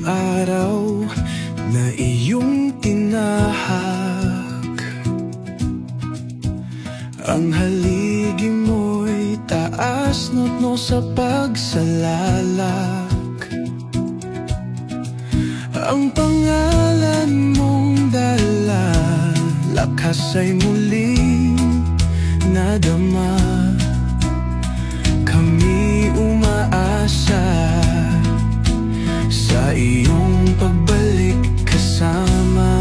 Araw na iyong tinahak, ang haligi mo'y taas notno sa pagsalalak. Ang pangalan mong dala, lakas ay muling nadama. Kami umaasa sa iyong pagbalik kasama.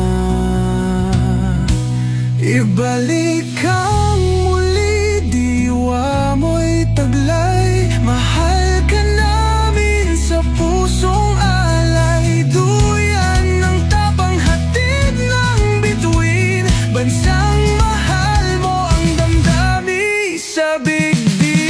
Ibalik ang muli, diwa mo'y taglay. Mahal ka namin sa pusong alay. Duyan ng tapang hatid ng bituin. Bansang mahal mo ang damdami sa bigdi.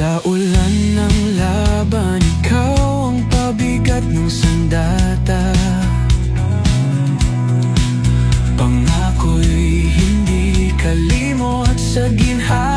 Sa ulan ng laban, ikaw ang pabigat ng sandata. Pangako'y hindi kalimo at sa ginhawa.